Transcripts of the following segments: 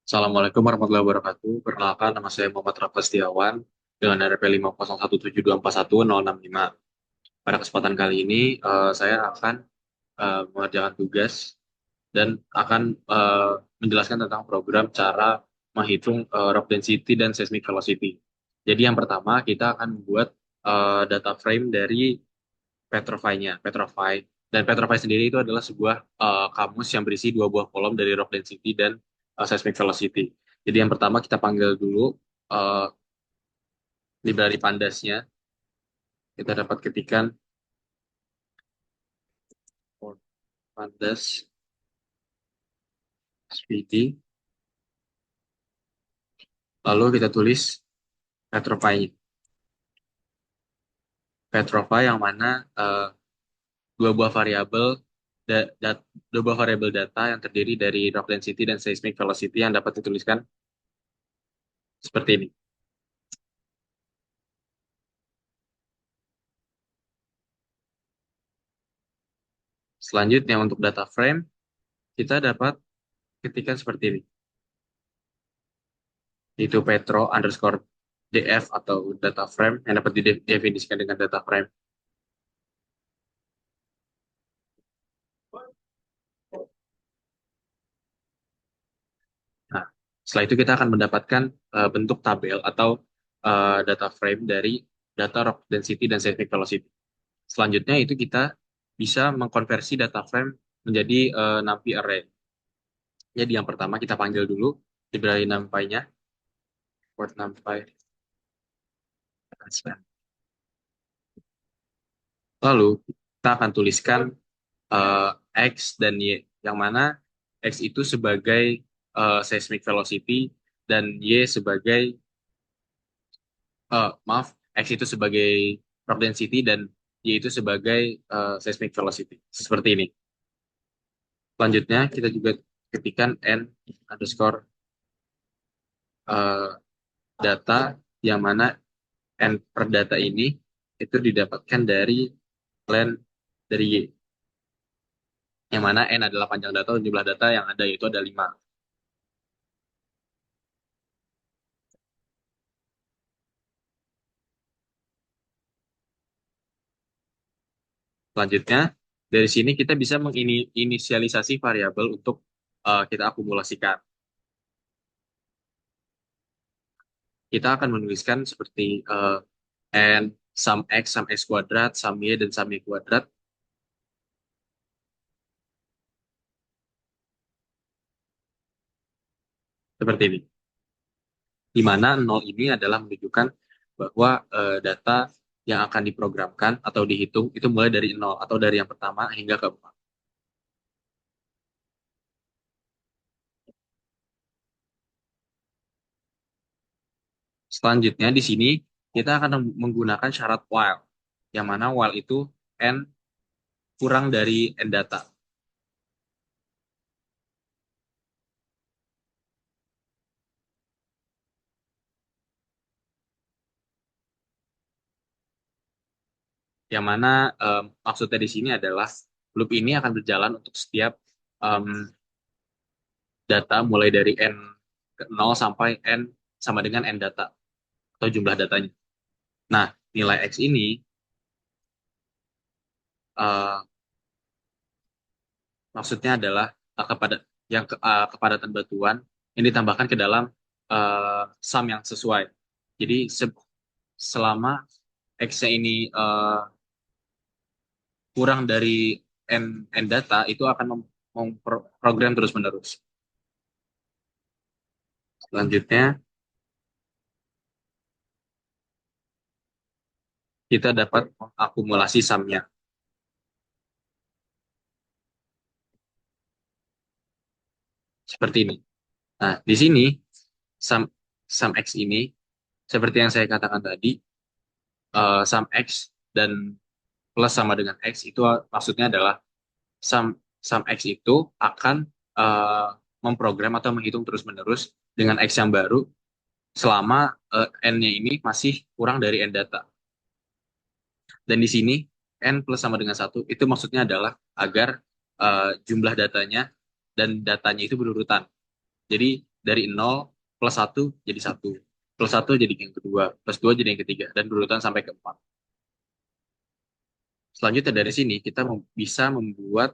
Assalamualaikum warahmatullahi wabarakatuh. Perkenalkan, nama saya Muhammad Rafa Setiawan dengan RP 50172410665. Pada kesempatan kali ini, saya akan mengerjakan tugas dan akan menjelaskan tentang program cara menghitung rock density dan seismic velocity. Jadi yang pertama, kita akan membuat data frame dari Petrify-nya. Petrify. Dan Petrify sendiri itu adalah sebuah kamus yang berisi dua buah kolom dari rock density dan seismic velocity. Jadi yang pertama kita panggil dulu uh, library Pandasnya. Kita dapat ketikan Pandas SPD. Lalu kita tulis Petrify-nya. Petrify yang mana dua buah variabel da- dat- dua buah variabel data yang terdiri dari rock density dan seismic velocity yang dapat dituliskan seperti ini. Selanjutnya untuk data frame kita dapat ketikan seperti ini. Itu Petro underscore DF atau data frame yang dapat didefinisikan dengan data frame. Nah, setelah itu kita akan mendapatkan bentuk tabel atau data frame dari data rock density dan seismic velocity. Selanjutnya itu kita bisa mengkonversi data frame menjadi NumPy array. Jadi yang pertama kita panggil dulu library NumPy-nya, word NumPy. Lalu kita akan tuliskan eh, X dan Y, yang mana X itu sebagai seismic velocity dan Y sebagai, maaf, X itu sebagai rock density dan Y itu sebagai seismic velocity. Seperti ini. Selanjutnya kita juga ketikkan N underscore eh, data, yang mana N per data ini itu didapatkan dari len dari Y, yang mana N adalah panjang data dan jumlah data yang ada yaitu ada 5. Selanjutnya, dari sini kita bisa menginisialisasi variabel untuk kita akumulasikan. Kita akan menuliskan seperti n, sum x kuadrat, sum y, dan sum y kuadrat, seperti ini. Di mana 0 ini adalah menunjukkan bahwa data yang akan diprogramkan atau dihitung itu mulai dari 0 atau dari yang pertama hingga ke 4. Selanjutnya di sini kita akan menggunakan syarat while, yang mana while itu n kurang dari n data, yang mana maksudnya di sini adalah loop ini akan berjalan untuk setiap em, data mulai dari n ke 0 sampai n sama dengan n data atau jumlah datanya. Nah, nilai x ini eh, maksudnya adalah kepadatan batuan yang ditambahkan ke dalam sum yang sesuai. Jadi selama x-nya ini kurang dari n data, itu akan memprogram terus-menerus. Selanjutnya, kita dapat mengakumulasi sumnya seperti ini. Nah, di sini sum sum x ini seperti yang saya katakan tadi, sum x dan plus sama dengan x itu maksudnya adalah sum sum x itu akan eh, memprogram atau menghitung terus-menerus dengan x yang baru selama n-nya ini masih kurang dari n data. Dan di sini n plus sama dengan satu itu maksudnya adalah agar jumlah datanya dan datanya itu berurutan. Jadi dari nol plus satu jadi satu, plus satu jadi yang kedua, plus dua jadi yang ketiga, dan berurutan sampai ke empat. Selanjutnya dari sini kita bisa membuat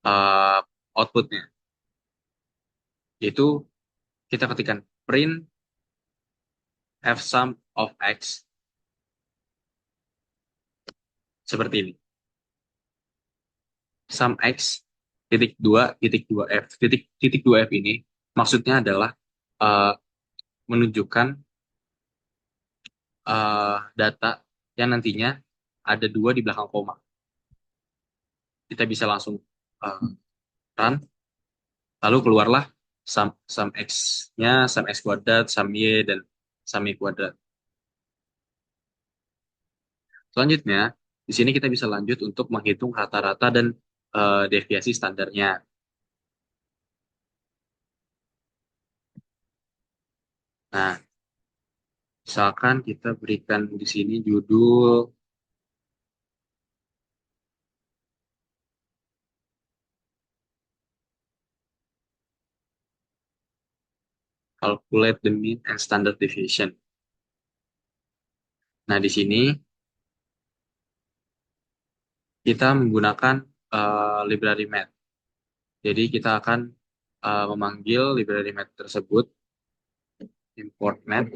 uh, outputnya, yaitu kita ketikkan print f sum of x seperti ini. Sum x titik dua f titik dua f ini maksudnya adalah uh, menunjukkan data yang nantinya ada dua di belakang koma. Kita bisa langsung uh, run, lalu keluarlah sum x-nya, sum x kuadrat, sum y, dan sum y kuadrat. Selanjutnya, di sini kita bisa lanjut untuk menghitung rata-rata dan deviasi standarnya. Nah, misalkan kita berikan di sini judul Calculate the Mean and Standard Deviation. Nah, di sini kita menggunakan library math. Jadi kita akan memanggil library math tersebut, import math.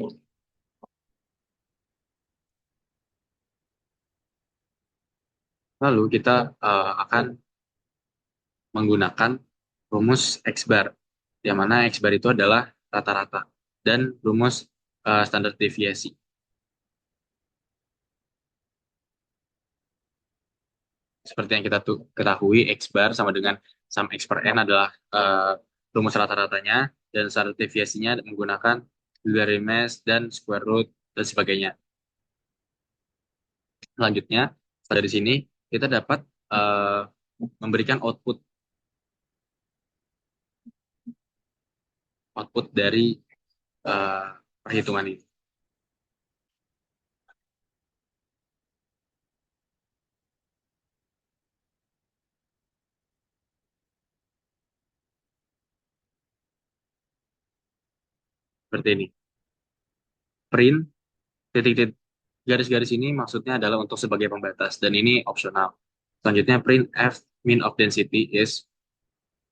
Lalu kita akan menggunakan rumus X bar, yang mana X bar itu adalah rata-rata, dan rumus standar deviasi. Seperti yang kita ketahui, X bar sama dengan sum X per N adalah rumus rata-ratanya, dan standar deviasinya menggunakan logaritmus dan square root, dan sebagainya. Selanjutnya, dari sini kita dapat eh, memberikan output dari eh, perhitungan ini. Seperti ini. Print titik-titik garis-garis ini maksudnya adalah untuk sebagai pembatas, dan ini opsional. Selanjutnya, print f mean of density is,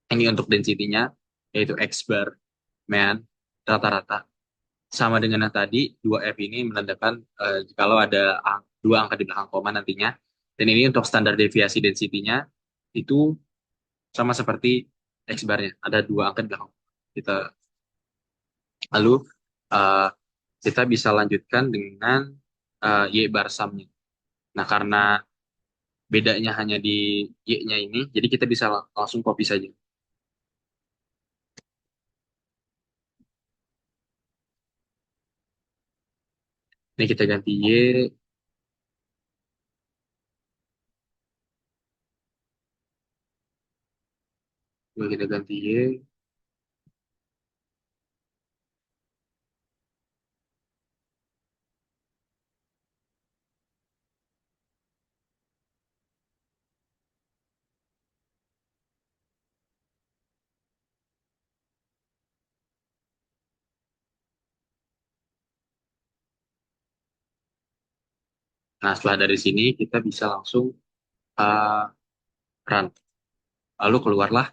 ini untuk density-nya, yaitu x bar mean rata-rata. Sama dengan yang tadi, dua f ini menandakan kalau ada dua angka di belakang koma nantinya. Dan ini untuk standar deviasi density-nya itu sama seperti x bar-nya, ada dua angka di belakang. Kita lalu eh, kita bisa lanjutkan dengan y bar sum-nya. Nah, karena bedanya hanya di y-nya ini, jadi kita bisa langsung copy saja. Ini kita ganti y, ini kita ganti y. Nah, setelah dari sini kita bisa langsung uh, run. Lalu keluarlah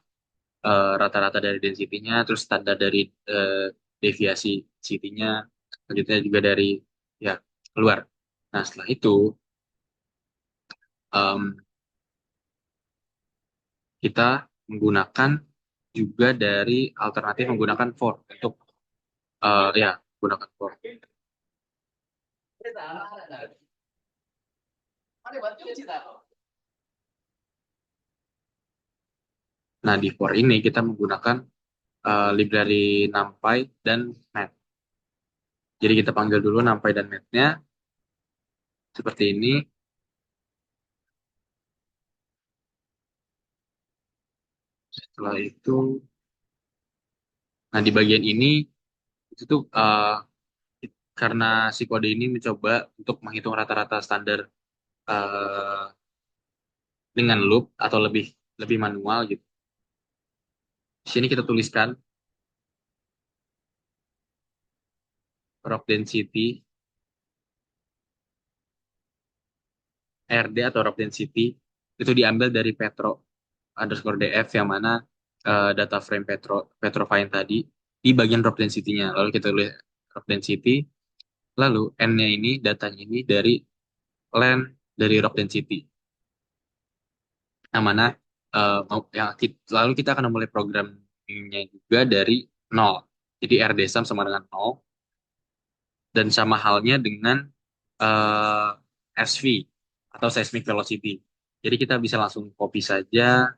rata-rata dari density-nya, terus standar dari uh, deviasi density-nya, selanjutnya juga dari ya keluar. Nah, setelah itu um, kita menggunakan juga dari alternatif menggunakan for untuk ya menggunakan for. Nah, di for ini kita menggunakan library NumPy dan Math. Jadi kita panggil dulu NumPy dan Math-nya seperti ini. Setelah itu, nah di bagian ini itu tuh karena si kode ini mencoba untuk menghitung rata-rata standar uh, dengan loop atau lebih lebih manual gitu. Di sini kita tuliskan rock density RD atau rock density itu diambil dari Petro underscore DF yang mana data frame Petrofine tadi di bagian rock density-nya. Lalu kita tulis rock density, lalu N-nya ini, datanya ini dari len dari rock density. Yang mana lalu kita akan memulai programnya juga dari nol. Jadi RD sum sama dengan nol dan sama halnya dengan eh, SV atau seismic velocity. Jadi kita bisa langsung copy saja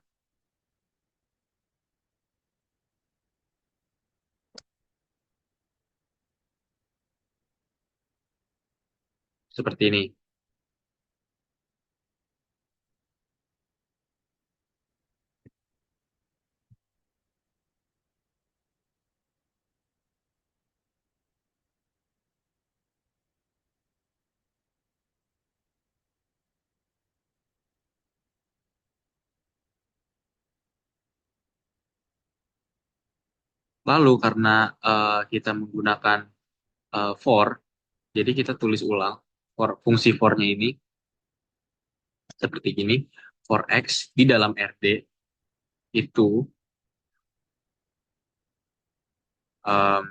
seperti ini. Lalu karena kita menggunakan for, jadi kita tulis ulang fungsi for-nya ini seperti ini. For x di dalam RD itu em,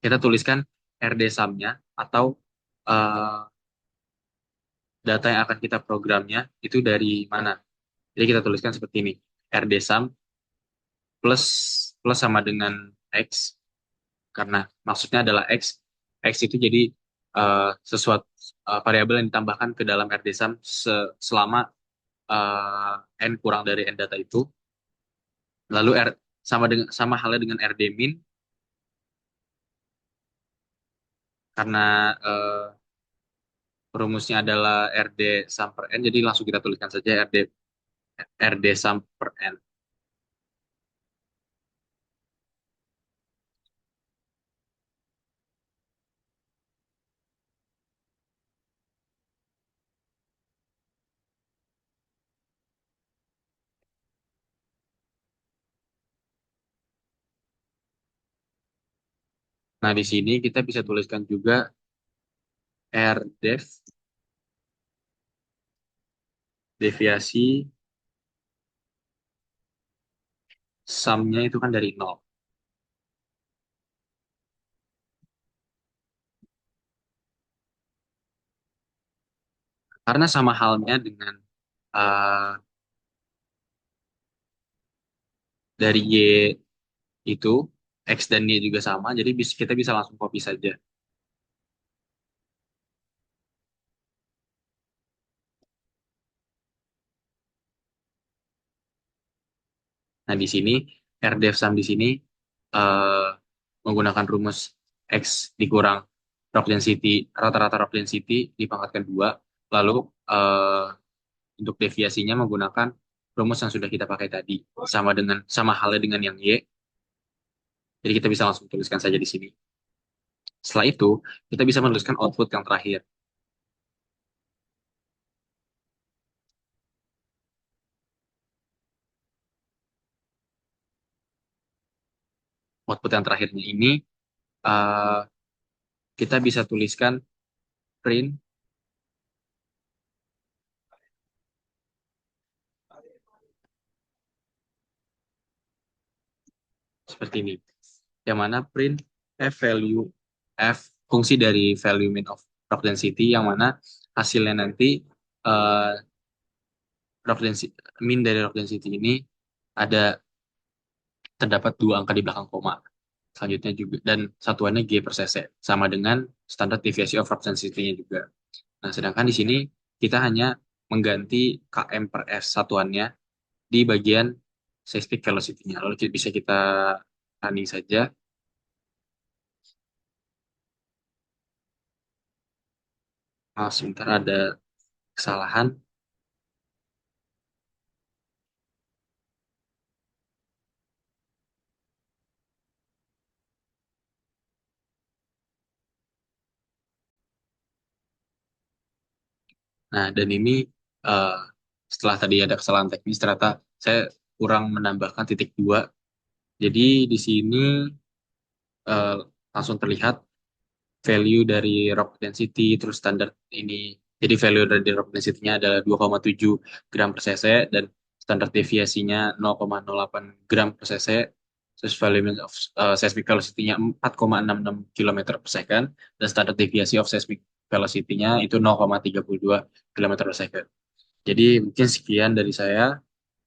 kita tuliskan RD sum-nya atau eh, data yang akan kita programnya itu dari mana. Jadi kita tuliskan seperti ini. RD sum plus plus sama dengan x karena maksudnya adalah x. X itu jadi sesuatu variabel yang ditambahkan ke dalam RD sum selama n kurang dari n data itu. Lalu sama halnya dengan RD min karena rumusnya adalah RD sum per n, jadi langsung kita tuliskan saja RD sum per n. Nah, di sini kita bisa tuliskan juga RDEF deviasi sumnya itu kan dari nol. Karena sama halnya dengan uh, dari Y itu, X dan Y juga sama, jadi kita bisa langsung copy saja. Nah, di sini RDF sum di sini eh, menggunakan rumus X dikurang rock density, rata-rata rock density dipangkatkan dua, lalu eh, untuk deviasinya menggunakan rumus yang sudah kita pakai tadi, sama halnya dengan yang Y, jadi kita bisa langsung tuliskan saja di sini. Setelah itu, kita bisa menuliskan output yang terakhir. Output yang terakhirnya ini eh, kita bisa tuliskan print seperti ini. Yang mana print f fungsi dari value mean of rock density yang mana hasilnya nanti eh, rock density mean dari rock density ini ada terdapat dua angka di belakang koma. Selanjutnya juga dan satuannya G per cc sama dengan standar deviasi of rock density-nya juga. Nah, sedangkan di sini kita hanya mengganti km per s satuannya di bagian seismic velocity-nya. Lalu bisa kita running saja. Sebentar ada kesalahan. Nah, dan ini eh, setelah tadi ada kesalahan teknis, ternyata saya kurang menambahkan titik dua. Jadi di sini eh, langsung terlihat value dari rock density terus standar ini. Jadi value dari rock density-nya adalah 2,7 gram per cc dan standar deviasinya 0,08 gram per cc. Terus volume of seismic velocity-nya 4,66 kilometer per second dan standar deviasi of seismic velocity-nya itu 0,32 kilometer per second. Jadi mungkin sekian dari saya.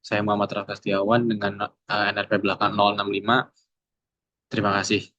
Saya Muhammad Raka Setiawan dengan NRP belakang 065. Terima kasih.